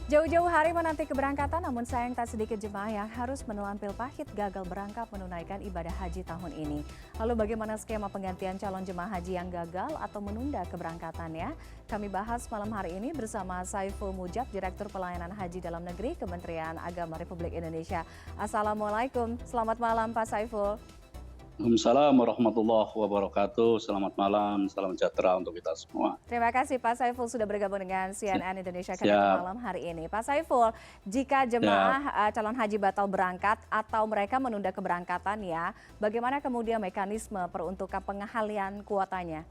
Jauh-jauh hari menanti keberangkatan, namun sayang tak sedikit jemaah yang harus menelan pil pahit gagal berangkat menunaikan ibadah haji tahun ini. Lalu bagaimana skema penggantian calon jemaah haji yang gagal atau menunda keberangkatannya? Kami bahas malam hari ini bersama Saiful Mujab, Direktur Pelayanan Haji Dalam Negeri Kementerian Agama Republik Indonesia. Assalamualaikum, selamat malam Pak Saiful. Waalaikumsalam warahmatullahi wabarakatuh. Selamat malam, salam sejahtera untuk kita semua. Terima kasih Pak Saiful sudah bergabung dengan CNN Indonesia Connected Siap. malam hari ini. Pak Saiful, jika jemaah calon haji batal berangkat atau mereka menunda keberangkatannya, bagaimana kemudian mekanisme peruntukan pengalihan kuotanya?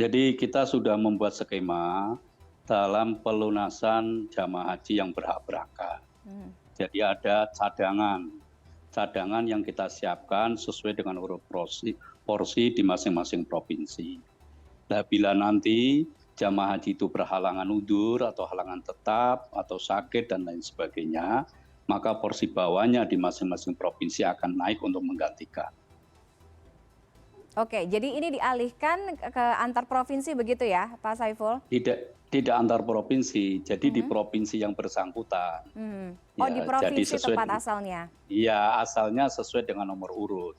Jadi kita sudah membuat skema dalam pelunasan jamaah haji yang berhak berangkat. Jadi ada cadangan yang kita siapkan sesuai dengan urut porsi di masing-masing provinsi. Nah, bila nanti jamaah haji itu berhalangan undur atau halangan tetap atau sakit dan lain sebagainya, maka porsi bawahnya di masing-masing provinsi akan naik untuk menggantikan. Oke, jadi ini dialihkan ke antar provinsi begitu ya, Pak Saiful? Tidak antar provinsi, jadi di provinsi yang bersangkutan. Oh, Ya, di jadi provinsi tempat asalnya? Iya, asalnya sesuai dengan nomor urut.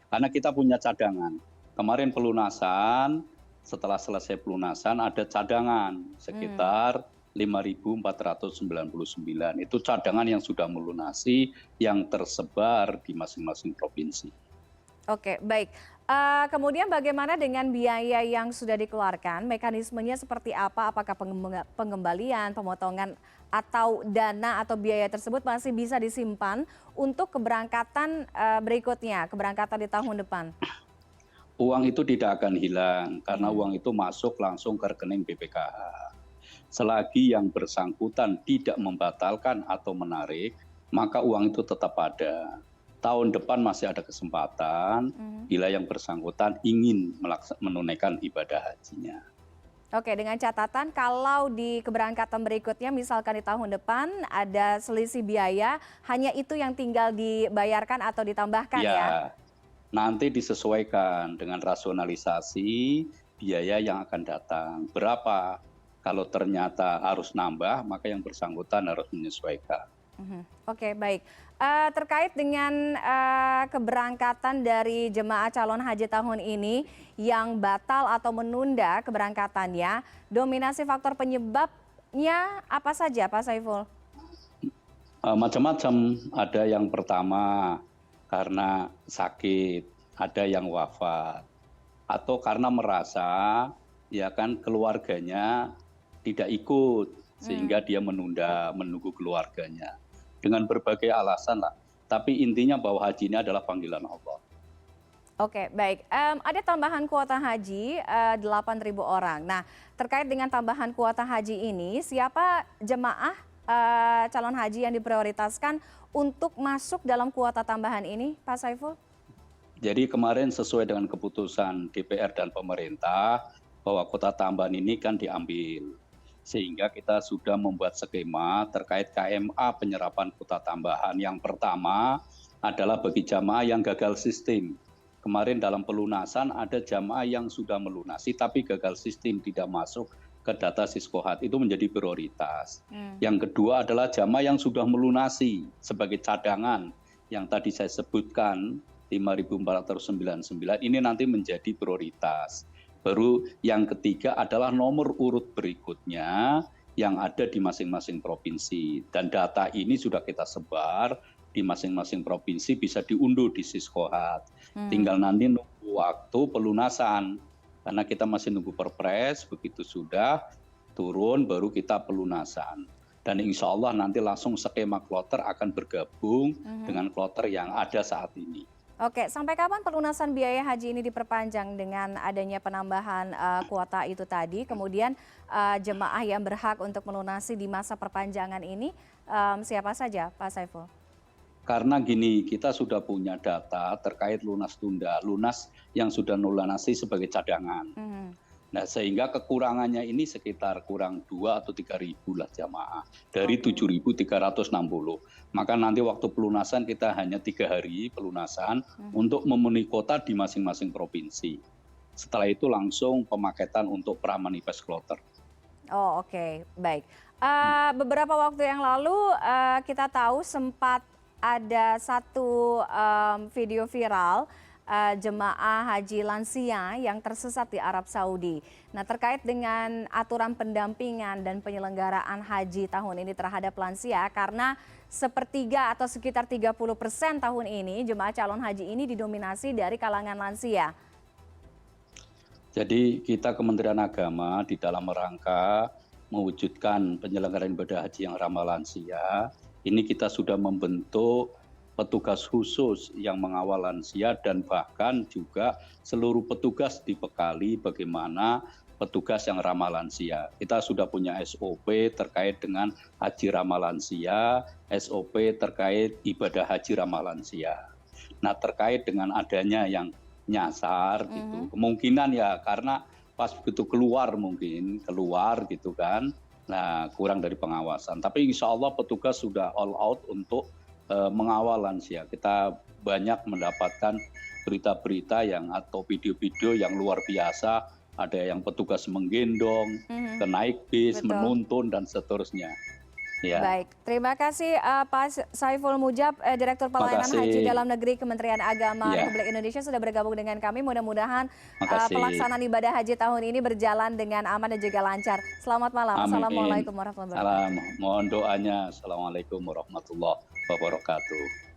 Karena kita punya cadangan. Kemarin pelunasan, setelah selesai pelunasan ada cadangan sekitar 5.499. Itu cadangan yang sudah melunasi yang tersebar di masing-masing provinsi. Oke, baik. Kemudian bagaimana dengan biaya yang sudah dikeluarkan? Mekanismenya seperti apa? Apakah pengembalian, pemotongan, atau dana atau biaya tersebut masih bisa disimpan untuk keberangkatan berikutnya, keberangkatan di tahun depan? Uang itu tidak akan hilang karena uang itu masuk langsung ke rekening BPKH. Selagi yang bersangkutan tidak membatalkan atau menarik, maka uang itu tetap ada. Tahun depan masih ada kesempatan bila yang bersangkutan ingin menunaikan ibadah hajinya. Oke, dengan catatan kalau di keberangkatan berikutnya misalkan di tahun depan ada selisih biaya, hanya itu yang tinggal dibayarkan atau ditambahkan ya? Nanti disesuaikan dengan rasionalisasi biaya yang akan datang. Berapa? Kalau ternyata harus nambah, maka yang bersangkutan harus menyesuaikan. Oke, baik. Terkait dengan keberangkatan dari jemaah calon haji tahun ini yang batal atau menunda keberangkatannya, dominasi faktor penyebabnya apa saja, Pak Saiful? Macam-macam. Ada yang pertama karena sakit, ada yang wafat, atau karena merasa ya kan keluarganya tidak ikut sehingga dia menunggu keluarganya. Dengan berbagai alasan lah. Tapi intinya bahwa haji ini adalah panggilan Allah. Oke, baik. Ada tambahan kuota haji 8.000 orang. Nah, terkait dengan tambahan kuota haji ini, siapa jemaah calon haji yang diprioritaskan untuk masuk dalam kuota tambahan ini, Pak Saiful? Jadi kemarin sesuai dengan keputusan DPR dan pemerintah bahwa kuota tambahan ini kan diambil. Sehingga kita sudah membuat skema terkait KMA penyerapan kuota tambahan. Yang pertama adalah bagi jamaah yang gagal sistem. Kemarin dalam pelunasan ada jamaah yang sudah melunasi tapi gagal sistem, tidak masuk ke data Siskohat, itu menjadi prioritas. Yang kedua adalah jamaah yang sudah melunasi sebagai cadangan yang tadi saya sebutkan 5.499, ini nanti menjadi prioritas. Baru yang ketiga adalah nomor urut berikutnya yang ada di masing-masing provinsi. Dan data ini sudah kita sebar di masing-masing provinsi, bisa diunduh di Siskohat. Tinggal nanti nunggu waktu pelunasan. Karena kita masih nunggu perpres, begitu sudah turun baru kita pelunasan. Dan insya Allah nanti langsung skema kloter akan bergabung dengan kloter yang ada saat ini. Oke, sampai kapan pelunasan biaya haji ini diperpanjang dengan adanya penambahan kuota itu tadi? Kemudian jemaah yang berhak untuk melunasi di masa perpanjangan ini siapa saja, Pak Saiful? Karena gini, kita sudah punya data terkait lunas tunda, lunas yang sudah melunasi sebagai cadangan. Nah, sehingga kekurangannya ini sekitar kurang 2 atau 3.000 lah jamaah dari 7.360. Maka nanti waktu pelunasan kita hanya 3 hari pelunasan untuk memenuhi kuota di masing-masing provinsi. Setelah itu langsung pemaketan untuk pramanifest kloter. Oh, oke, baik. Beberapa waktu yang lalu kita tahu sempat ada satu video viral jemaah haji lansia yang tersesat di Arab Saudi. Nah, terkait dengan aturan pendampingan dan penyelenggaraan haji tahun ini terhadap lansia, karena sepertiga atau sekitar 30% tahun ini jemaah calon haji ini didominasi dari kalangan lansia. Jadi kita Kementerian Agama di dalam rangka mewujudkan penyelenggaraan ibadah haji yang ramah lansia, ini kita sudah membentuk petugas khusus yang mengawal lansia dan bahkan juga seluruh petugas dibekali bagaimana petugas yang ramah lansia. Kita sudah punya SOP terkait dengan haji ramah lansia, SOP terkait ibadah haji ramah lansia. Nah, terkait dengan adanya yang nyasar gitu, kemungkinan ya karena pas begitu keluar gitu kan, nah kurang dari pengawasan. Tapi insya Allah petugas sudah all out untuk mengawal lansia. Kita banyak mendapatkan berita-berita yang atau video-video yang luar biasa, ada yang petugas menggendong, kenaik bis, Betul. menuntun dan seterusnya. Ya. Baik, terima kasih Pak Saiful Mujab, Direktur Pelayanan Makasih. Haji Dalam Negeri Kementerian Agama Ya. Republik Indonesia sudah bergabung dengan kami. Mudah-mudahan Makasih. pelaksanaan ibadah haji tahun ini berjalan dengan aman dan juga lancar. Selamat malam. Amin. Assalamualaikum warahmatullahi wabarakatuh. Salam. Mohon doanya. Assalamualaikum warahmatullahi wabarakatuh.